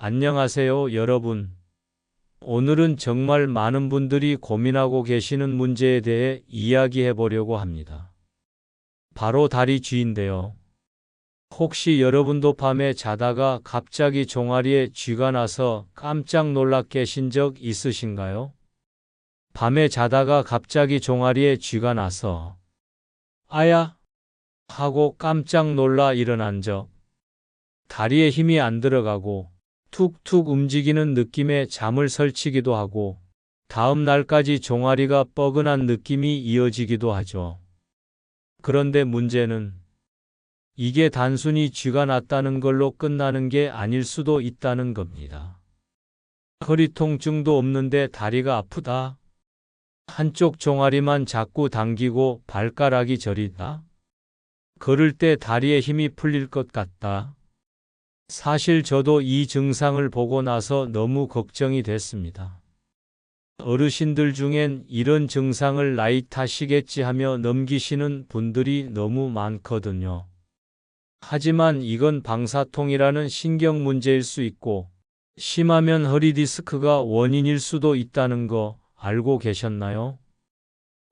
안녕하세요, 여러분. 오늘은 정말 많은 분들이 고민하고 계시는 문제에 대해 이야기해 보려고 합니다. 바로 다리 쥐인데요. 혹시 여러분도 밤에 자다가 갑자기 종아리에 쥐가 나서 깜짝 놀라 깨신 적 있으신가요? 밤에 자다가 갑자기 종아리에 쥐가 나서 아야! 하고 깜짝 놀라 일어난 적, 다리에 힘이 안 들어가고 툭툭 움직이는 느낌에 잠을 설치기도 하고 다음 날까지 종아리가 뻐근한 느낌이 이어지기도 하죠. 그런데 문제는 이게 단순히 쥐가 났다는 걸로 끝나는 게 아닐 수도 있다는 겁니다. 허리 통증도 없는데 다리가 아프다. 한쪽 종아리만 자꾸 당기고 발가락이 저리다. 걸을 때 다리에 힘이 풀릴 것 같다. 사실 저도 이 증상을 보고 나서 너무 걱정이 됐습니다. 어르신들 중엔 이런 증상을 나이 탓이겠지 하며 넘기시는 분들이 너무 많거든요. 하지만 이건 방사통이라는 신경 문제일 수 있고, 심하면 허리 디스크가 원인일 수도 있다는 거 알고 계셨나요?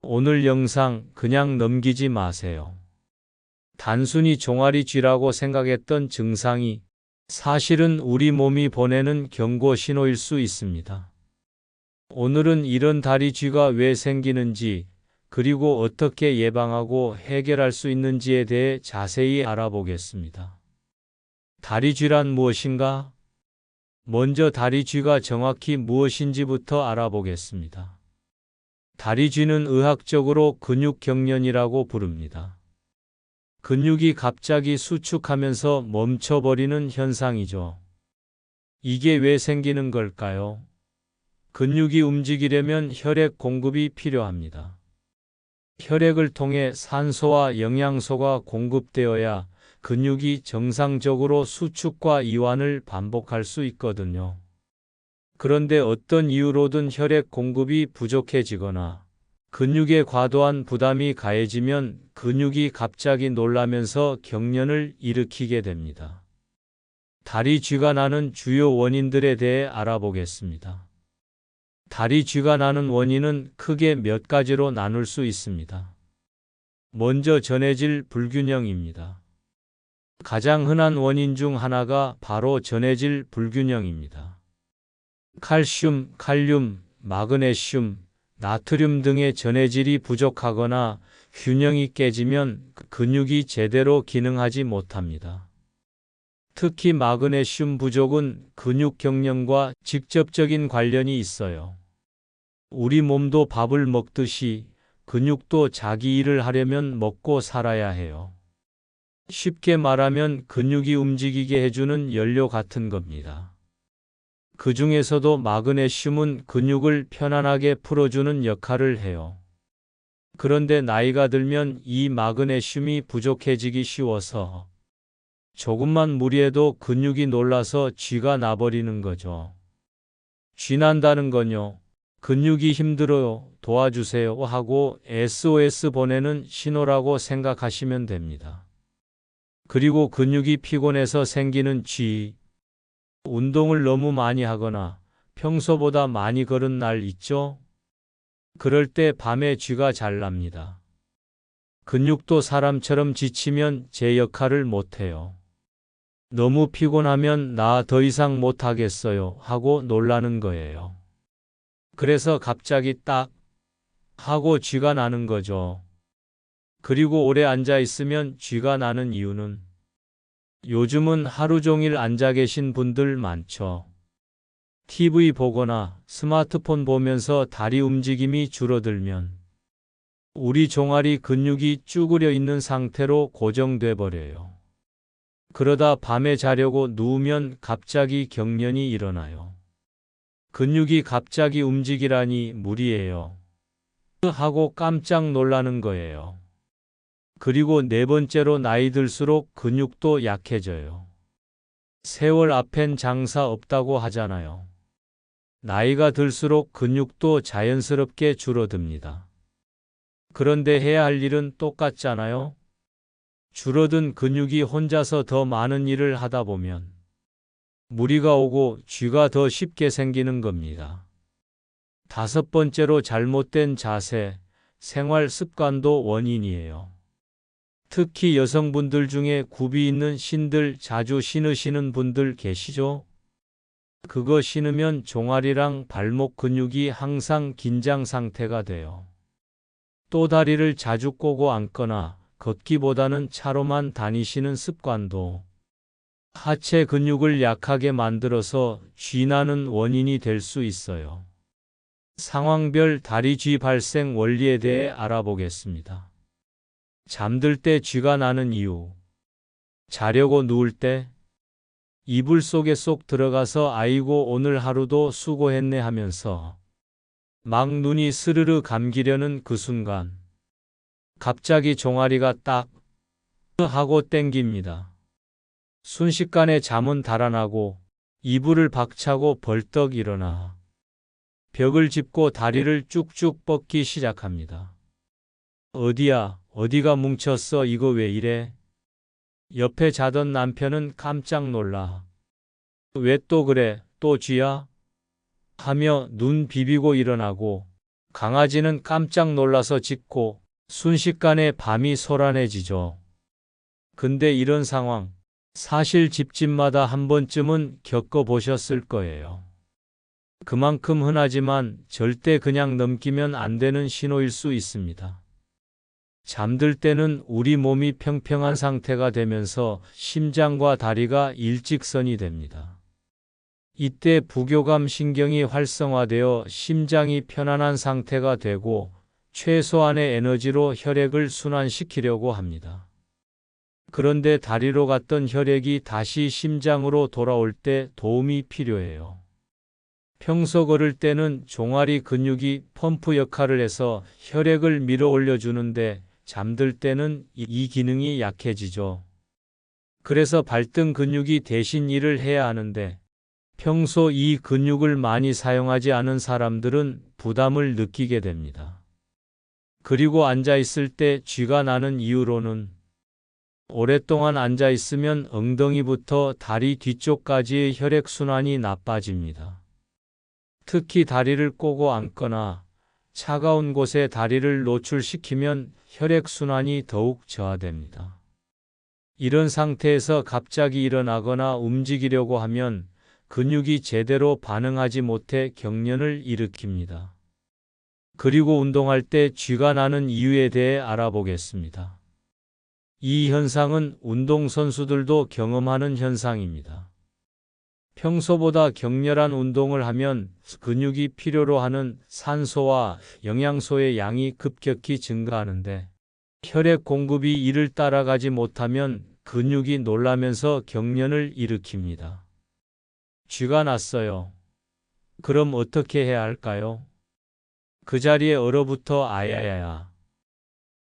오늘 영상 그냥 넘기지 마세요. 단순히 종아리 쥐라고 생각했던 증상이 사실은 우리 몸이 보내는 경고 신호일 수 있습니다. 오늘은 이런 다리 쥐가 왜 생기는지, 그리고 어떻게 예방하고 해결할 수 있는지에 대해 자세히 알아보겠습니다. 다리 쥐란 무엇인가? 먼저 다리 쥐가 정확히 무엇인지부터 알아보겠습니다. 다리 쥐는 의학적으로 근육 경련이라고 부릅니다. 근육이 갑자기 수축하면서 멈춰버리는 현상이죠. 이게 왜 생기는 걸까요? 근육이 움직이려면 혈액 공급이 필요합니다. 혈액을 통해 산소와 영양소가 공급되어야 근육이 정상적으로 수축과 이완을 반복할 수 있거든요. 그런데 어떤 이유로든 혈액 공급이 부족해지거나 근육에 과도한 부담이 가해지면 근육이 갑자기 놀라면서 경련을 일으키게 됩니다. 다리 쥐가 나는 주요 원인들에 대해 알아보겠습니다. 다리 쥐가 나는 원인은 크게 몇 가지로 나눌 수 있습니다. 먼저 전해질 불균형입니다. 가장 흔한 원인 중 하나가 바로 전해질 불균형입니다. 칼슘, 칼륨, 마그네슘, 나트륨 등의 전해질이 부족하거나 균형이 깨지면 근육이 제대로 기능하지 못합니다. 특히 마그네슘 부족은 근육 경련과 직접적인 관련이 있어요. 우리 몸도 밥을 먹듯이 근육도 자기 일을 하려면 먹고 살아야 해요. 쉽게 말하면 근육이 움직이게 해주는 연료 같은 겁니다. 그 중에서도 마그네슘은 근육을 편안하게 풀어주는 역할을 해요. 그런데 나이가 들면 이 마그네슘이 부족해지기 쉬워서 조금만 무리해도 근육이 놀라서 쥐가 나버리는 거죠. 쥐 난다는 건요, 근육이 힘들어요, 도와주세요 하고 SOS 보내는 신호라고 생각하시면 됩니다. 그리고 근육이 피곤해서 생기는 쥐, 운동을 너무 많이 하거나 평소보다 많이 걸은 날 있죠? 그럴 때 밤에 쥐가 잘 납니다. 근육도 사람처럼 지치면 제 역할을 못해요. 너무 피곤하면 나 더 이상 못하겠어요 하고 놀라는 거예요. 그래서 갑자기 딱 하고 쥐가 나는 거죠. 그리고 오래 앉아 있으면 쥐가 나는 이유는 요즘은 하루 종일 앉아 계신 분들 많죠. TV 보거나 스마트폰 보면서 다리 움직임이 줄어들면 우리 종아리 근육이 쭈그려 있는 상태로 고정돼 버려요. 그러다 밤에 자려고 누우면 갑자기 경련이 일어나요. 근육이 갑자기 움직이라니 무리예요. 하고 깜짝 놀라는 거예요. 그리고 네 번째로 나이 들수록 근육도 약해져요. 세월 앞엔 장사 없다고 하잖아요. 나이가 들수록 근육도 자연스럽게 줄어듭니다. 그런데 해야 할 일은 똑같잖아요. 줄어든 근육이 혼자서 더 많은 일을 하다 보면 무리가 오고 쥐가 더 쉽게 생기는 겁니다. 다섯 번째로 잘못된 자세, 생활 습관도 원인이에요. 특히 여성분들 중에 굽이 있는 신들 자주 신으시는 분들 계시죠? 그거 신으면 종아리랑 발목 근육이 항상 긴장 상태가 돼요. 또 다리를 자주 꼬고 앉거나 걷기보다는 차로만 다니시는 습관도 하체 근육을 약하게 만들어서 쥐나는 원인이 될 수 있어요. 상황별 다리 쥐 발생 원리에 대해 알아보겠습니다. 잠들 때 쥐가 나는 이유. 자려고 누울 때 이불 속에 쏙 들어가서 아이고 오늘 하루도 수고했네 하면서 막 눈이 스르르 감기려는 그 순간 갑자기 종아리가 딱 하고 땡깁니다. 순식간에 잠은 달아나고 이불을 박차고 벌떡 일어나 벽을 짚고 다리를 쭉쭉 뻗기 시작합니다. 어디야, 어디가 뭉쳤어, 이거 왜 이래? 옆에 자던 남편은 깜짝 놀라. 왜 또 그래, 또 쥐야? 하며 눈 비비고 일어나고 강아지는 깜짝 놀라서 짖고 순식간에 밤이 소란해지죠. 근데 이런 상황 사실 집집마다 한 번쯤은 겪어보셨을 거예요. 그만큼 흔하지만 절대 그냥 넘기면 안 되는 신호일 수 있습니다. 잠들 때는 우리 몸이 평평한 상태가 되면서 심장과 다리가 일직선이 됩니다. 이때 부교감 신경이 활성화되어 심장이 편안한 상태가 되고 최소한의 에너지로 혈액을 순환시키려고 합니다. 그런데 다리로 갔던 혈액이 다시 심장으로 돌아올 때 도움이 필요해요. 평소 걸을 때는 종아리 근육이 펌프 역할을 해서 혈액을 밀어 올려주는데 잠들 때는 이 기능이 약해지죠. 그래서 발등 근육이 대신 일을 해야 하는데 평소 이 근육을 많이 사용하지 않은 사람들은 부담을 느끼게 됩니다. 그리고 앉아 있을 때 쥐가 나는 이유로는 오랫동안 앉아 있으면 엉덩이부터 다리 뒤쪽까지의 혈액순환이 나빠집니다. 특히 다리를 꼬고 앉거나 차가운 곳에 다리를 노출시키면 혈액순환이 더욱 저하됩니다. 이런 상태에서 갑자기 일어나거나 움직이려고 하면 근육이 제대로 반응하지 못해 경련을 일으킵니다. 그리고 운동할 때 쥐가 나는 이유에 대해 알아보겠습니다. 이 현상은 운동선수들도 경험하는 현상입니다. 평소보다 격렬한 운동을 하면 근육이 필요로 하는 산소와 영양소의 양이 급격히 증가하는데 혈액 공급이 이를 따라가지 못하면 근육이 놀라면서 경련을 일으킵니다. 쥐가 났어요. 그럼 어떻게 해야 할까요? 그 자리에 얼어붙어 아야야야.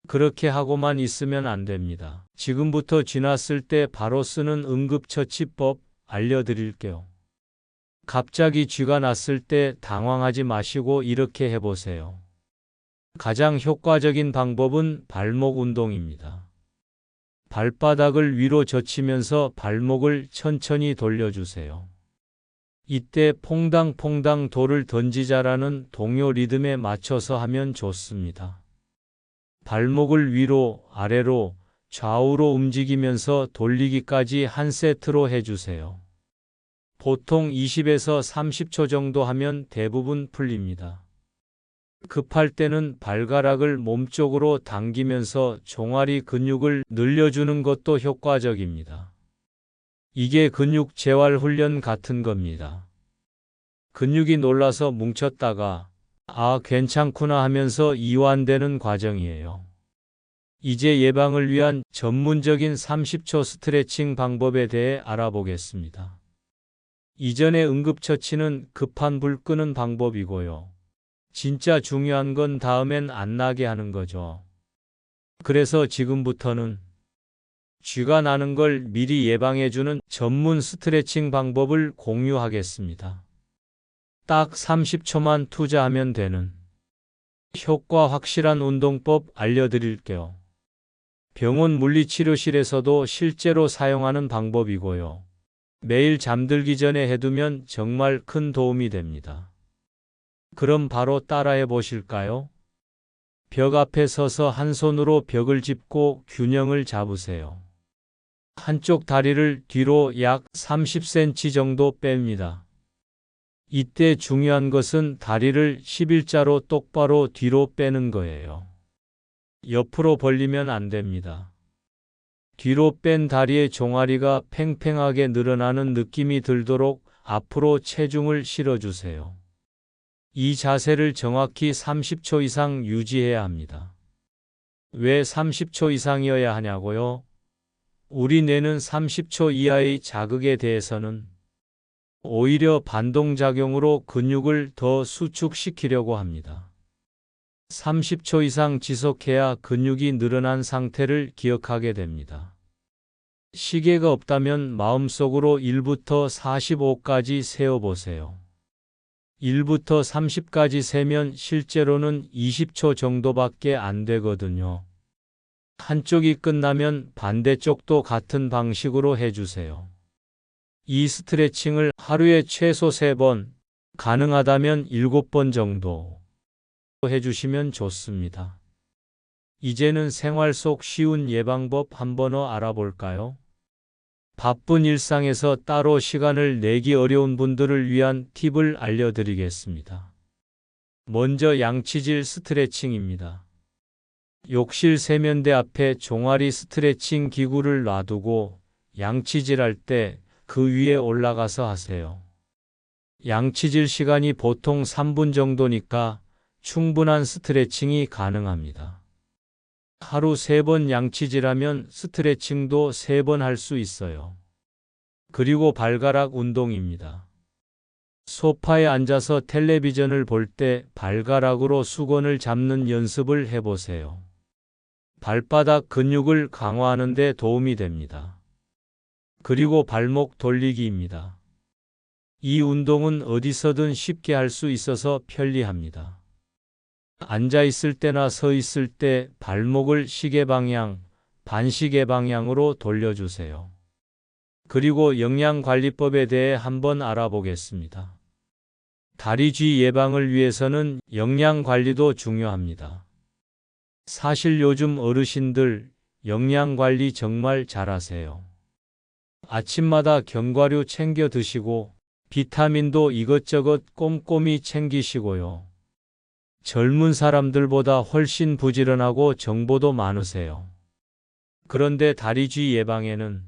그렇게 하고만 있으면 안 됩니다. 지금부터 쥐 났을 때 바로 쓰는 응급처치법 알려드릴게요. 갑자기 쥐가 났을 때 당황하지 마시고 이렇게 해보세요. 가장 효과적인 방법은 발목 운동입니다. 발바닥을 위로 젖히면서 발목을 천천히 돌려주세요. 이때 퐁당퐁당 돌을 던지자라는 동요 리듬에 맞춰서 하면 좋습니다. 발목을 위로, 아래로, 좌우로 움직이면서 돌리기까지 한 세트로 해주세요. 보통 20에서 30초 정도 하면 대부분 풀립니다. 급할 때는 발가락을 몸쪽으로 당기면서 종아리 근육을 늘려주는 것도 효과적입니다. 이게 근육 재활 훈련 같은 겁니다. 근육이 놀라서 뭉쳤다가 아, 괜찮구나 하면서 이완되는 과정이에요. 이제 예방을 위한 전문적인 30초 스트레칭 방법에 대해 알아보겠습니다. 이전의 응급처치는 급한 불 끄는 방법이고요. 진짜 중요한 건 다음엔 안 나게 하는 거죠. 그래서 지금부터는 쥐가 나는 걸 미리 예방해주는 전문 스트레칭 방법을 공유하겠습니다. 딱 30초만 투자하면 되는 효과 확실한 운동법 알려드릴게요. 병원 물리치료실에서도 실제로 사용하는 방법이고요. 매일 잠들기 전에 해두면 정말 큰 도움이 됩니다. 그럼 바로 따라해 보실까요? 벽 앞에 서서 한 손으로 벽을 짚고 균형을 잡으세요. 한쪽 다리를 뒤로 약 30cm 정도 뺍니다. 이때 중요한 것은 다리를 11자로 똑바로 뒤로 빼는 거예요. 옆으로 벌리면 안 됩니다. 뒤로 뺀 다리의 종아리가 팽팽하게 늘어나는 느낌이 들도록 앞으로 체중을 실어주세요. 이 자세를 정확히 30초 이상 유지해야 합니다. 왜 30초 이상이어야 하냐고요? 우리 뇌는 30초 이하의 자극에 대해서는 오히려 반동작용으로 근육을 더 수축시키려고 합니다. 30초 이상 지속해야 근육이 늘어난 상태를 기억하게 됩니다. 시계가 없다면 마음속으로 1부터 45까지 세어보세요. 1부터 30까지 세면 실제로는 20초 정도밖에 안 되거든요. 한쪽이 끝나면 반대쪽도 같은 방식으로 해주세요. 이 스트레칭을 하루에 최소 3번, 가능하다면 7번 정도 해주시면 좋습니다. 이제는 생활 속 쉬운 예방법 한번 알아볼까요? 바쁜 일상에서 따로 시간을 내기 어려운 분들을 위한 팁을 알려드리겠습니다. 먼저 양치질 스트레칭입니다. 욕실 세면대 앞에 종아리 스트레칭 기구를 놔두고 양치질할 때 그 위에 올라가서 하세요. 양치질 시간이 보통 3분 정도니까 충분한 스트레칭이 가능합니다. 하루 3번 양치질하면 스트레칭도 3번 할 수 있어요. 그리고 발가락 운동입니다. 소파에 앉아서 텔레비전을 볼 때 발가락으로 수건을 잡는 연습을 해보세요. 발바닥 근육을 강화하는 데 도움이 됩니다. 그리고 발목 돌리기입니다. 이 운동은 어디서든 쉽게 할 수 있어서 편리합니다. 앉아 있을 때나 서 있을 때 발목을 시계 방향, 반시계 방향으로 돌려주세요. 그리고 영양관리법에 대해 한번 알아보겠습니다. 다리쥐 예방을 위해서는 영양관리도 중요합니다. 사실 요즘 어르신들 영양관리 정말 잘하세요. 아침마다 견과류 챙겨 드시고 비타민도 이것저것 꼼꼼히 챙기시고요. 젊은 사람들보다 훨씬 부지런하고 정보도 많으세요. 그런데 다리쥐 예방에는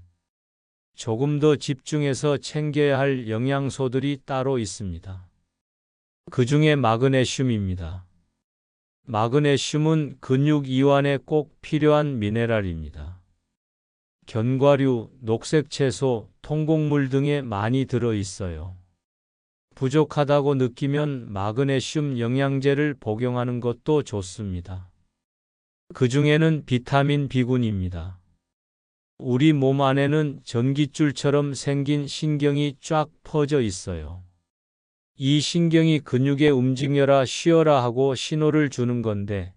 조금 더 집중해서 챙겨야 할 영양소들이 따로 있습니다. 그 중에 마그네슘입니다. 마그네슘은 근육 이완에 꼭 필요한 미네랄입니다. 견과류, 녹색 채소, 통곡물 등에 많이 들어 있어요. 부족하다고 느끼면 마그네슘 영양제를 복용하는 것도 좋습니다. 그 중에는 비타민 B군입니다. 우리 몸 안에는 전깃줄처럼 생긴 신경이 쫙 퍼져 있어요. 이 신경이 근육에 움직여라 쉬어라 하고 신호를 주는 건데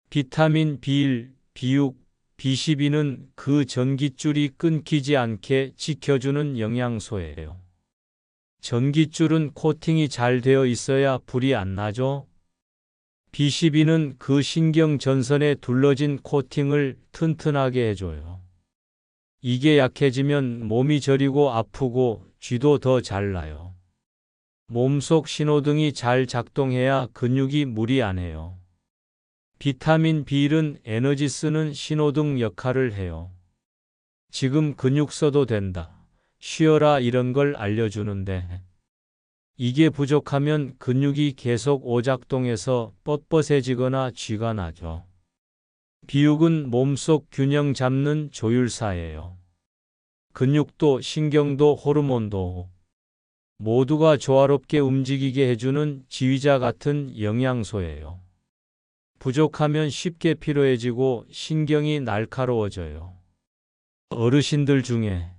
비타민 B1, B6, B12는 그 전깃줄이 끊기지 않게 지켜주는 영양소예요. 전깃줄은 코팅이 잘 되어 있어야 불이 안 나죠? B12는 그 신경 전선에 둘러진 코팅을 튼튼하게 해줘요. 이게 약해지면 몸이 저리고 아프고 쥐도 더 잘 나요. 몸속 신호등이 잘 작동해야 근육이 무리 안 해요. 비타민 B1은 에너지 쓰는 신호등 역할을 해요. 지금 근육 써도 된다. 쉬어라 이런 걸 알려주는데 이게 부족하면 근육이 계속 오작동해서 뻣뻣해지거나 쥐가 나죠. 비육은 몸속 균형 잡는 조율사예요. 근육도 신경도 호르몬도 모두가 조화롭게 움직이게 해주는 지휘자 같은 영양소예요. 부족하면 쉽게 피로해지고 신경이 날카로워져요. 어르신들 중에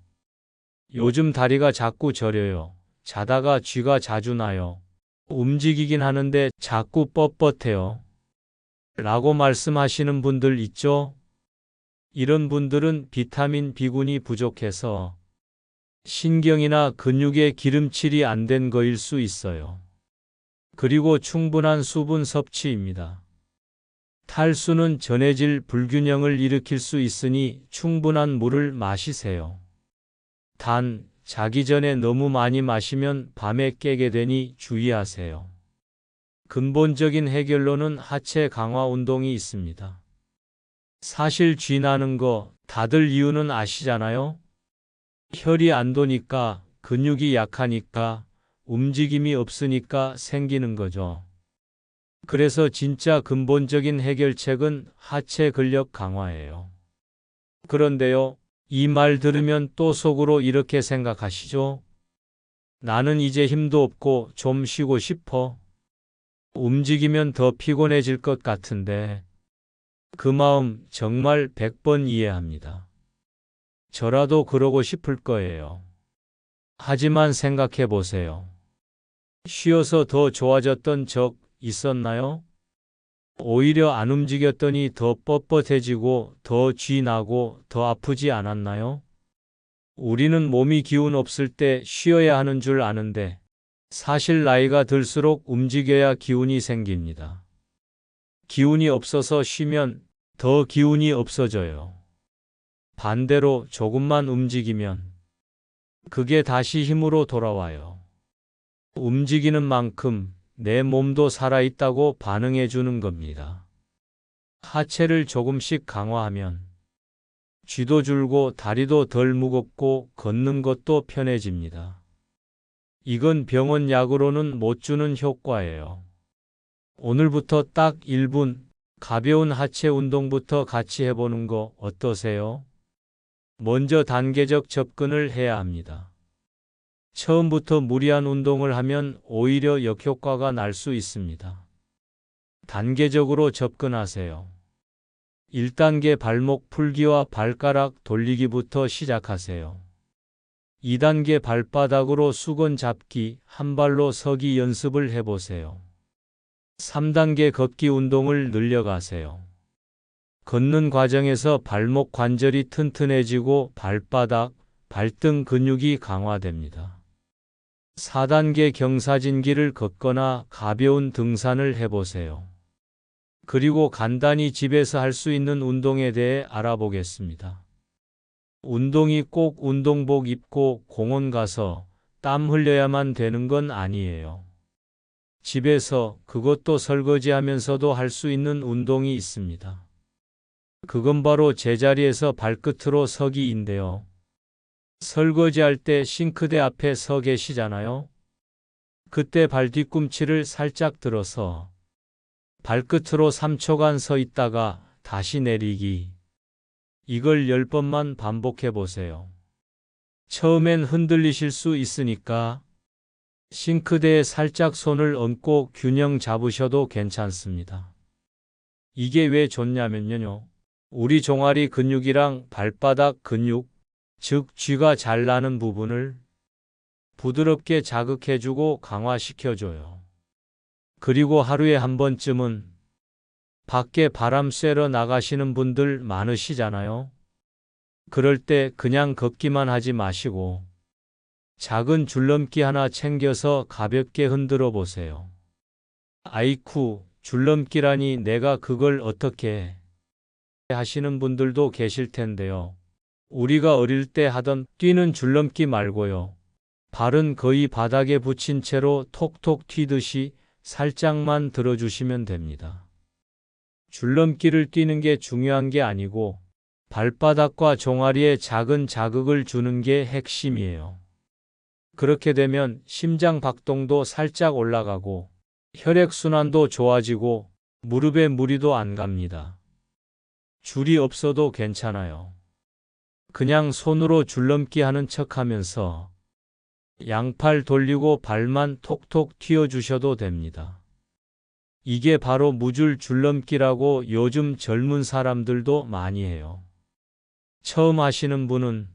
요즘 다리가 자꾸 저려요. 자다가 쥐가 자주 나요. 움직이긴 하는데 자꾸 뻣뻣해요. 라고 말씀하시는 분들 있죠? 이런 분들은 비타민 B군이 부족해서 신경이나 근육에 기름칠이 안 된 거일 수 있어요. 그리고 충분한 수분 섭취입니다. 탈수는 전해질 불균형을 일으킬 수 있으니 충분한 물을 마시세요. 단, 자기 전에 너무 많이 마시면 밤에 깨게 되니 주의하세요. 근본적인 해결로는 하체 강화 운동이 있습니다. 사실 쥐 나는 거 다들 이유는 아시잖아요? 혈이 안 도니까, 근육이 약하니까, 움직임이 없으니까 생기는 거죠. 그래서 진짜 근본적인 해결책은 하체 근력 강화예요. 그런데요, 이 말 들으면 또 속으로 이렇게 생각하시죠? 나는 이제 힘도 없고 좀 쉬고 싶어. 움직이면 더 피곤해질 것 같은데. 그 마음 정말 100번 이해합니다. 저라도 그러고 싶을 거예요. 하지만 생각해 보세요. 쉬어서 더 좋아졌던 적 있었나요? 오히려 안 움직였더니 더 뻣뻣해지고 더 쥐나고 더 아프지 않았나요? 우리는 몸이 기운 없을 때 쉬어야 하는 줄 아는데 사실 나이가 들수록 움직여야 기운이 생깁니다. 기운이 없어서 쉬면 더 기운이 없어져요. 반대로 조금만 움직이면 그게 다시 힘으로 돌아와요. 움직이는 만큼 내 몸도 살아있다고 반응해 주는 겁니다. 하체를 조금씩 강화하면 쥐도 줄고 다리도 덜 무겁고 걷는 것도 편해집니다. 이건 병원 약으로는 못 주는 효과예요. 오늘부터 딱 1분 가벼운 하체 운동부터 같이 해보는 거 어떠세요? 먼저 단계적 접근을 해야 합니다. 처음부터 무리한 운동을 하면 오히려 역효과가 날 수 있습니다. 단계적으로 접근하세요. 1단계 발목 풀기와 발가락 돌리기부터 시작하세요. 2단계 발바닥으로 수건 잡기, 한 발로 서기 연습을 해보세요. 3단계 걷기 운동을 늘려가세요. 걷는 과정에서 발목 관절이 튼튼해지고 발바닥, 발등 근육이 강화됩니다. 4단계 경사진기를 걷거나 가벼운 등산을 해보세요. 그리고 간단히 집에서 할 수 있는 운동에 대해 알아보겠습니다. 운동이 꼭 운동복 입고 공원 가서 땀 흘려야만 되는 건 아니에요. 집에서 그것도 설거지하면서도 할 수 있는 운동이 있습니다. 그건 바로 제자리에서 발끝으로 서기인데요. 설거지할 때 싱크대 앞에 서 계시잖아요. 그때 발 뒤꿈치를 살짝 들어서 발끝으로 3초간 서 있다가 다시 내리기. 이걸 10번만 반복해 보세요. 처음엔 흔들리실 수 있으니까 싱크대에 살짝 손을 얹고 균형 잡으셔도 괜찮습니다. 이게 왜 좋냐면요. 우리 종아리 근육이랑 발바닥 근육, 즉 쥐가 잘 나는 부분을 부드럽게 자극해주고 강화시켜줘요. 그리고 하루에 한 번쯤은 밖에 바람 쐬러 나가시는 분들 많으시잖아요. 그럴 때 그냥 걷기만 하지 마시고 작은 줄넘기 하나 챙겨서 가볍게 흔들어 보세요. 아이쿠, 줄넘기라니 내가 그걸 어떻게 해? 하시는 분들도 계실 텐데요. 우리가 어릴 때 하던 뛰는 줄넘기 말고요. 발은 거의 바닥에 붙인 채로 톡톡 튀듯이 살짝만 들어주시면 됩니다. 줄넘기를 뛰는 게 중요한 게 아니고 발바닥과 종아리에 작은 자극을 주는 게 핵심이에요. 그렇게 되면 심장 박동도 살짝 올라가고 혈액순환도 좋아지고 무릎에 무리도 안 갑니다. 줄이 없어도 괜찮아요. 그냥 손으로 줄넘기 하는 척 하면서 양팔 돌리고 발만 톡톡 튀어주셔도 됩니다. 이게 바로 무줄 줄넘기라고 요즘 젊은 사람들도 많이 해요. 처음 하시는 분은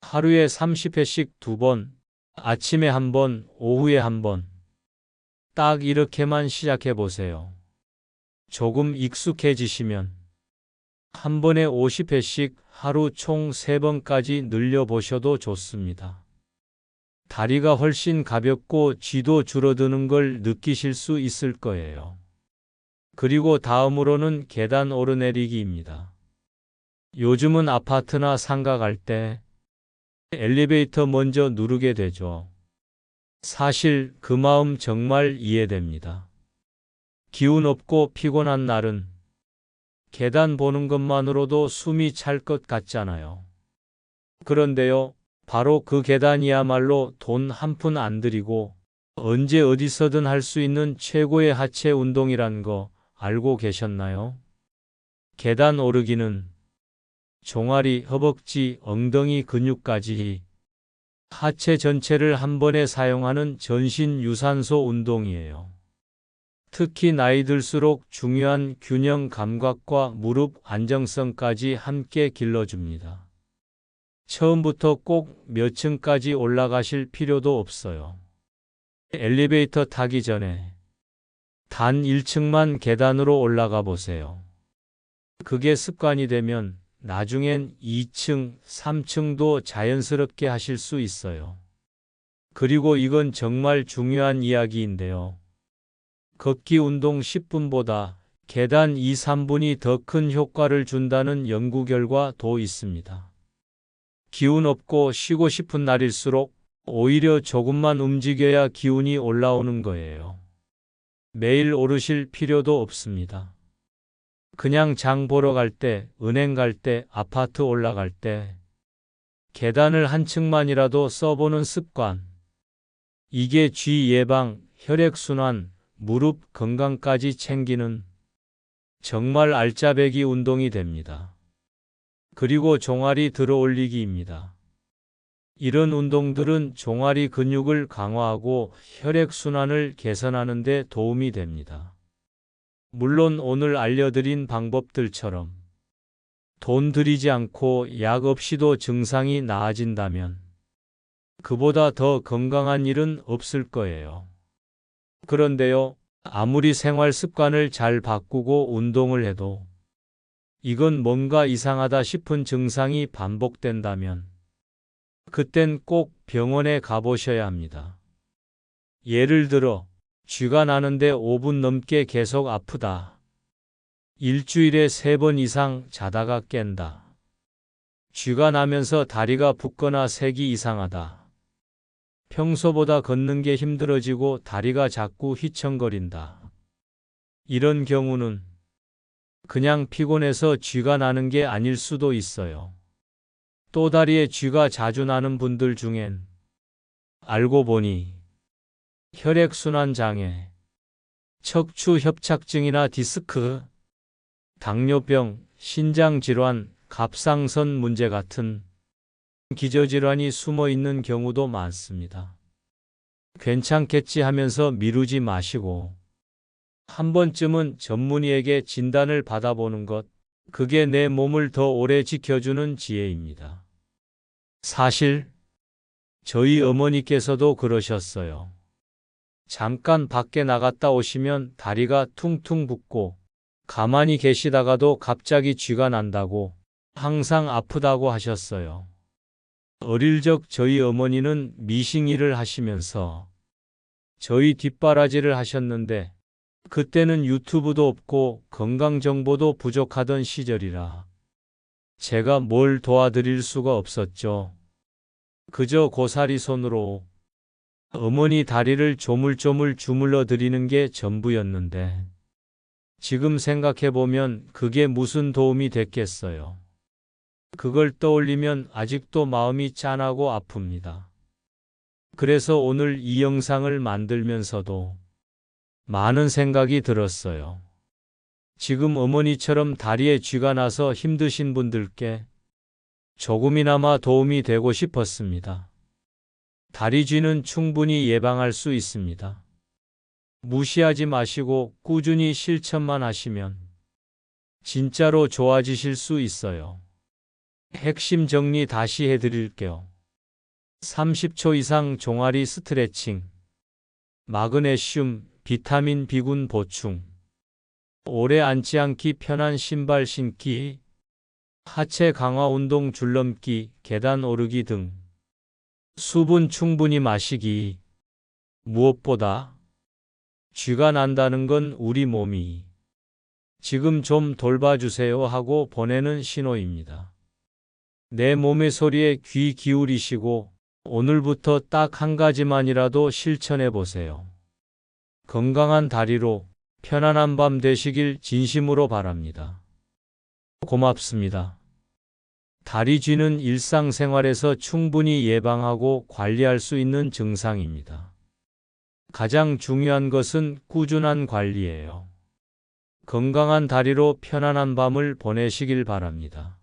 하루에 30회씩 2번, 아침에 1번, 오후에 1번. 딱 이렇게만 시작해 보세요. 조금 익숙해지시면 한 번에 50회씩 하루 총 3번까지 늘려보셔도 좋습니다. 다리가 훨씬 가볍고 쥐도 줄어드는 걸 느끼실 수 있을 거예요. 그리고 다음으로는 계단 오르내리기입니다. 요즘은 아파트나 상가 갈 때 엘리베이터 먼저 누르게 되죠. 사실 그 마음 정말 이해됩니다. 기운 없고 피곤한 날은 계단 보는 것만으로도 숨이 찰 것 같잖아요. 그런데요, 바로 그 계단이야말로 돈 한 푼 안 들이고 언제 어디서든 할 수 있는 최고의 하체 운동이란 거 알고 계셨나요? 계단 오르기는 종아리, 허벅지, 엉덩이 근육까지 하체 전체를 한 번에 사용하는 전신 유산소 운동이에요. 특히 나이 들수록 중요한 균형 감각과 무릎 안정성까지 함께 길러줍니다. 처음부터 꼭 몇 층까지 올라가실 필요도 없어요. 엘리베이터 타기 전에 단 1층만 계단으로 올라가 보세요. 그게 습관이 되면 나중엔 2층, 3층도 자연스럽게 하실 수 있어요. 그리고 이건 정말 중요한 이야기인데요. 걷기 운동 10분보다 계단 2, 3분이 더 큰 효과를 준다는 연구 결과도 있습니다. 기운 없고 쉬고 싶은 날일수록 오히려 조금만 움직여야 기운이 올라오는 거예요. 매일 오르실 필요도 없습니다. 그냥 장 보러 갈 때, 은행 갈 때, 아파트 올라갈 때 계단을 한 층만이라도 써보는 습관. 이게 쥐 예방, 혈액순환, 무릎 건강까지 챙기는 정말 알짜배기 운동이 됩니다. 그리고 종아리 들어올리기입니다. 이런 운동들은 종아리 근육을 강화하고 혈액순환을 개선하는 데 도움이 됩니다. 물론 오늘 알려드린 방법들처럼 돈 들이지 않고 약 없이도 증상이 나아진다면 그보다 더 건강한 일은 없을 거예요. 그런데요, 아무리 생활 습관을 잘 바꾸고 운동을 해도 이건 뭔가 이상하다 싶은 증상이 반복된다면 그땐 꼭 병원에 가보셔야 합니다. 예를 들어, 쥐가 나는데 5분 넘게 계속 아프다. 일주일에 3번 이상 자다가 깬다. 쥐가 나면서 다리가 붓거나 색이 이상하다. 평소보다 걷는 게 힘들어지고 다리가 자꾸 휘청거린다. 이런 경우는 그냥 피곤해서 쥐가 나는 게 아닐 수도 있어요. 또 다리에 쥐가 자주 나는 분들 중엔 알고 보니 혈액순환 장애, 척추 협착증이나 디스크, 당뇨병, 신장질환, 갑상선 문제 같은 기저질환이 숨어 있는 경우도 많습니다. 괜찮겠지 하면서 미루지 마시고 한 번쯤은 전문의에게 진단을 받아보는 것, 그게 내 몸을 더 오래 지켜주는 지혜입니다. 사실 저희 어머니께서도 그러셨어요. 잠깐 밖에 나갔다 오시면 다리가 퉁퉁 붓고 가만히 계시다가도 갑자기 쥐가 난다고 항상 아프다고 하셨어요. 어릴 적 저희 어머니는 미싱 일을 하시면서 저희 뒷바라지를 하셨는데 그때는 유튜브도 없고 건강정보도 부족하던 시절이라 제가 뭘 도와드릴 수가 없었죠. 그저 고사리 손으로 어머니 다리를 조물조물 주물러 드리는 게 전부였는데 지금 생각해보면 그게 무슨 도움이 됐겠어요. 그걸 떠올리면 아직도 마음이 짠하고 아픕니다. 그래서 오늘 이 영상을 만들면서도 많은 생각이 들었어요. 지금 어머니처럼 다리에 쥐가 나서 힘드신 분들께 조금이나마 도움이 되고 싶었습니다. 다리 쥐는 충분히 예방할 수 있습니다. 무시하지 마시고 꾸준히 실천만 하시면 진짜로 좋아지실 수 있어요. 핵심 정리 다시 해드릴게요. 30초 이상 종아리 스트레칭, 마그네슘, 비타민 B군 보충, 오래 앉지 않기 편한 신발 신기, 하체 강화 운동, 줄넘기, 계단 오르기 등 수분 충분히 마시기. 무엇보다 쥐가 난다는 건 우리 몸이 지금 좀 돌봐주세요 하고 보내는 신호입니다. 내 몸의 소리에 귀 기울이시고 오늘부터 딱 한 가지만이라도 실천해 보세요. 건강한 다리로 편안한 밤 되시길 진심으로 바랍니다. 고맙습니다. 다리 쥐는 일상생활에서 충분히 예방하고 관리할 수 있는 증상입니다. 가장 중요한 것은 꾸준한 관리예요. 건강한 다리로 편안한 밤을 보내시길 바랍니다.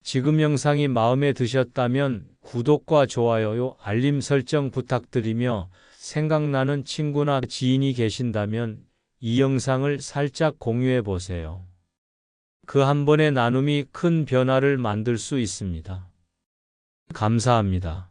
지금 영상이 마음에 드셨다면 구독과 좋아요, 알림 설정 부탁드리며 생각나는 친구나 지인이 계신다면 이 영상을 살짝 공유해 보세요. 그 한 번의 나눔이 큰 변화를 만들 수 있습니다. 감사합니다.